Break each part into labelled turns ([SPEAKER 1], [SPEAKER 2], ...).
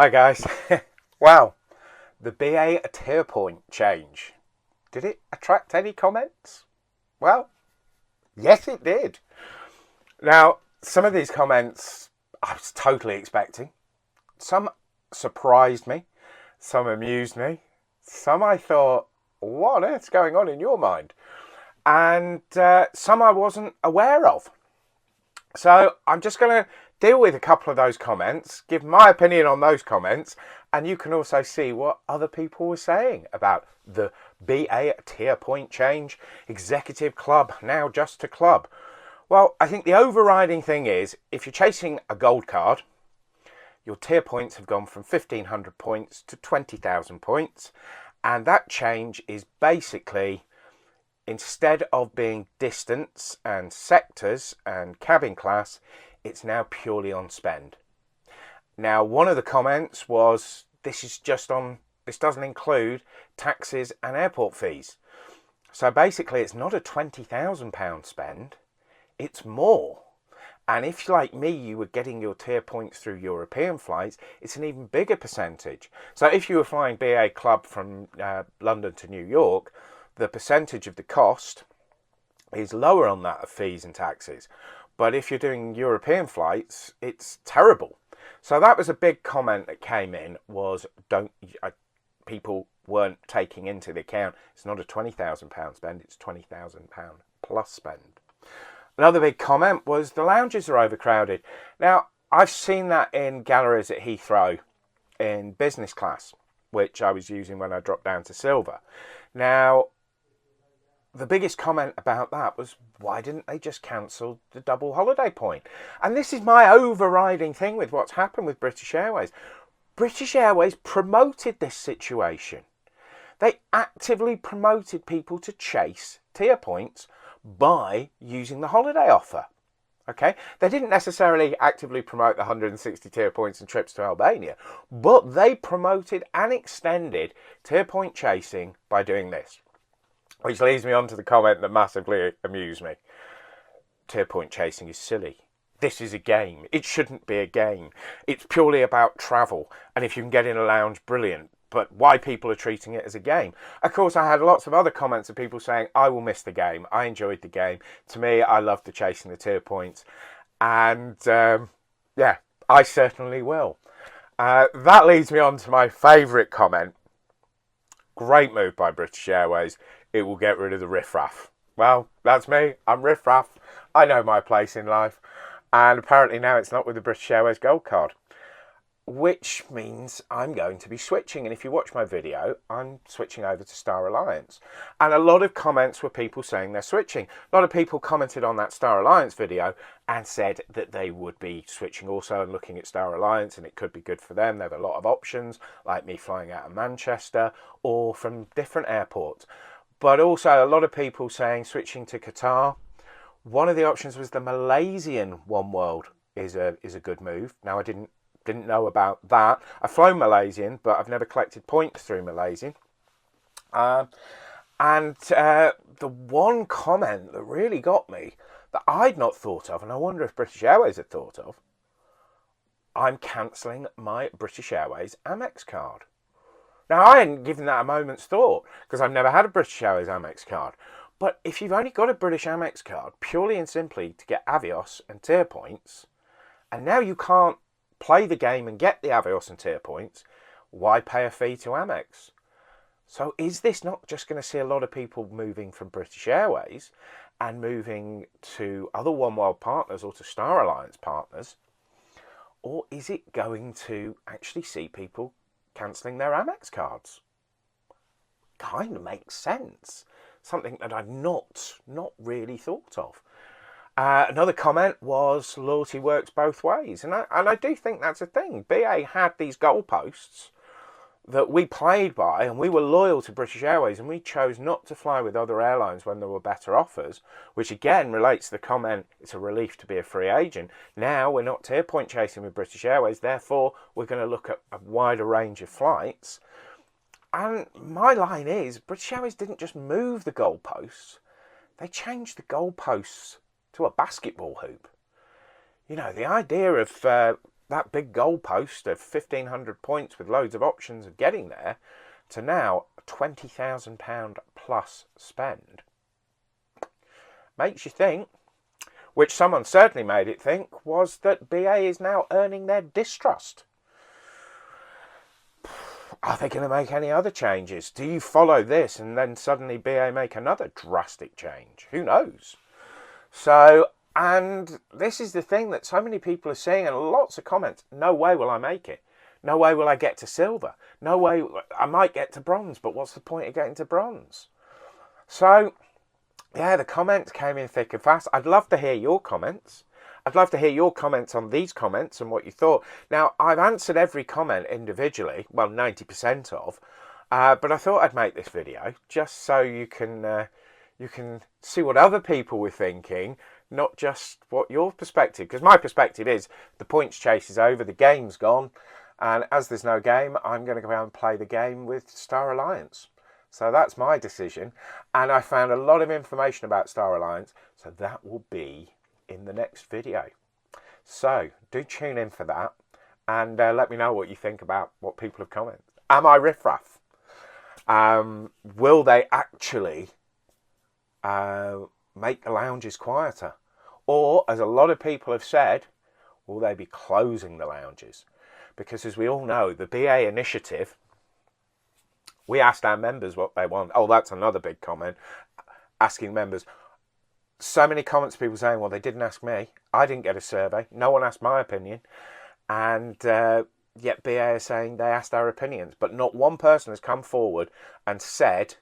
[SPEAKER 1] Hi guys. Wow, the BA tier point change. Did it attract any comments? Well, yes it did. Now, some of these comments I was totally expecting. Some surprised me, some amused me, some I thought, what on earth's going on in your mind? And some I wasn't aware of. So I'm just going to deal with a couple of those comments, give my opinion on those comments, and you can also see what other people were saying about the BA tier point change, executive club, now just a club. Well, I think the overriding thing is, if you're chasing a gold card, your tier points have gone from 1,500 points to 20,000 points, and that change is basically, instead of being distance and sectors and cabin class, it's now purely on spend. Now, one of the comments was, this doesn't include taxes and airport fees. So basically it's not a £20,000 spend, it's more. And if, like me, you were getting your tier points through European flights, it's an even bigger percentage. So if you were flying BA Club from London to New York, the percentage of the cost is lower on that of fees and taxes. But if you're doing European flights, it's terrible. So that was a big comment that came in, was people weren't taking into the account, it's not a £20,000 spend, it's £20,000 plus spend. Another big comment was the lounges are overcrowded. Now, I've seen that in galleries at Heathrow in business class, which I was using when I dropped down to silver. Now, the biggest comment about that was, why didn't they just cancel the double holiday point? And this is my overriding thing with what's happened with British Airways. British Airways promoted this situation. They actively promoted people to chase tier points by using the holiday offer. Okay, they didn't necessarily actively promote the 160 tier points and trips to Albania, but they promoted and extended tier point chasing by doing this. Which leads me on to the comment that massively amused me. Tier point chasing is silly. This is a game. It shouldn't be a game. It's purely about travel. And if you can get in a lounge, brilliant. But why people are treating it as a game? Of course, I had lots of other comments of people saying, I will miss the game. I enjoyed the game. To me, I loved the chasing the tier points. And yeah, I certainly will. That leads me on to my favourite comment. Great move by British Airways. It will get rid of the Riff Raff. Well, that's me. I'm Riff Raff. I know my place in life. And apparently now it's not with the British Airways Gold Card. Which means I'm going to be switching. And if you watch my video, I'm switching over to Star Alliance. And a lot of comments were people saying they're switching. A lot of people commented on that Star Alliance video and said that they would be switching also and looking at Star Alliance, and it could be good for them. They have a lot of options, like me flying out of Manchester or from different airports. But also a lot of people saying switching to Qatar. One of the options was the Malaysian One World is a good move. Now, I didn't know about that. I've flown Malaysian, but I've never collected points through Malaysian. And the one comment that really got me, that I'd not thought of, and I wonder if British Airways had thought of, I'm cancelling my British Airways Amex card. Now, I hadn't given that a moment's thought, because I've never had a British Airways Amex card. But if you've only got a British Amex card, purely and simply to get Avios and tier points, and now you can't play the game and get the Avios and tier points, why pay a fee to Amex? So is this not just going to see a lot of people moving from British Airways and moving to other One World partners or to Star Alliance partners? Or is it going to actually see people cancelling their Amex cards? Kind of makes sense. Something that I've not really thought of. Another comment was loyalty works both ways. And I do think that's a thing. BA had these goalposts that we played by, and we were loyal to British Airways, and we chose not to fly with other airlines when there were better offers, which again relates to the comment, it's a relief to be a free agent. Now we're not tier point chasing with British Airways, therefore we're going to look at a wider range of flights. And my line is, British Airways didn't just move the goalposts, they changed the goalposts to a basketball hoop. You know, the idea of that big goalpost of 1,500 points with loads of options of getting there to now £20,000 plus spend. Makes you think, which someone certainly made it think, was that BA is now earning their distrust. Are they going to make any other changes? Do you follow this and then suddenly BA make another drastic change? Who knows? So, and this is the thing that so many people are saying, and lots of comments, no way will I make it. No way will I get to silver. No way, I might get to bronze, but what's the point of getting to bronze? So, yeah, the comments came in thick and fast. I'd love to hear your comments. I'd love to hear your comments on these comments and what you thought. Now, I've answered every comment individually, well, 90% of, but I thought I'd make this video just so you can see what other people were thinking, not just what your perspective, because my perspective is the points chase is over, the game's gone, and as there's no game, I'm going to go out and play the game with Star Alliance. So that's my decision, and I found a lot of information about Star Alliance, so that will be in the next video. So do tune in for that, and let me know what you think about what people have commented. Am I Riff Raff? Will they actually make the lounges quieter? Or, as a lot of people have said, will they be closing the lounges? Because as we all know, the BA initiative, we asked our members what they want. Oh, that's another big comment. Asking members. So many comments, people saying, well, they didn't ask me. I didn't get a survey. No one asked my opinion. And yet BA is saying they asked our opinions. But not one person has come forward and said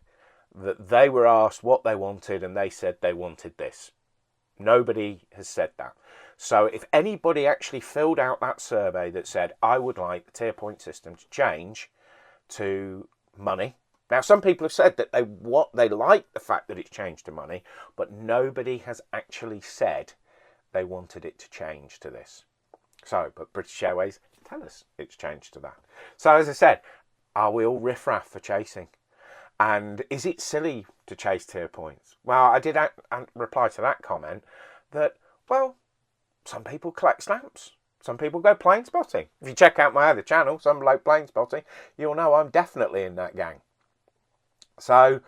[SPEAKER 1] that they were asked what they wanted and they said they wanted this. Nobody has said that. So if anybody actually filled out that survey that said, I would like the tier point system to change to money. Now, some people have said that they like the fact that it's changed to money, but nobody has actually said they wanted it to change to this. So, but British Airways tell us it's changed to that. So, as I said, are we all riff-raff for chasing? And is it silly to chase tier points? Well, I did reply to that comment that, well, some people collect stamps. Some people go plane spotting. If you check out my other channel, Somebloke Plane Spotting, you'll know I'm definitely in that gang. So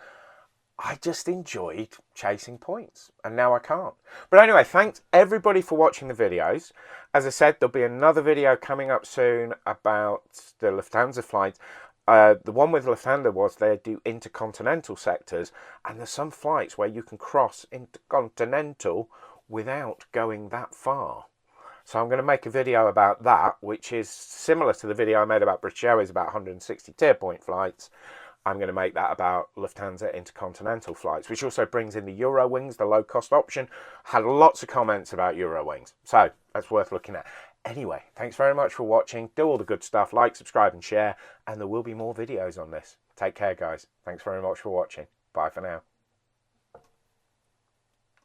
[SPEAKER 1] I just enjoyed chasing points, and now I can't. But anyway, thanks everybody for watching the videos. As I said, there'll be another video coming up soon about the Lufthansa flights. The one with Lufthansa was they do intercontinental sectors, and there's some flights where you can cross intercontinental without going that far. So I'm going to make a video about that, which is similar to the video I made about British Airways about 160 tier point flights. I'm going to make that about Lufthansa intercontinental flights, which also brings in the Eurowings, the low-cost option. Had lots of comments about Eurowings, so that's worth looking at. Anyway, thanks very much for watching. Do all the good stuff, like, subscribe and share, and there will be more videos on this. Take care, guys. Thanks very much for watching. Bye for now.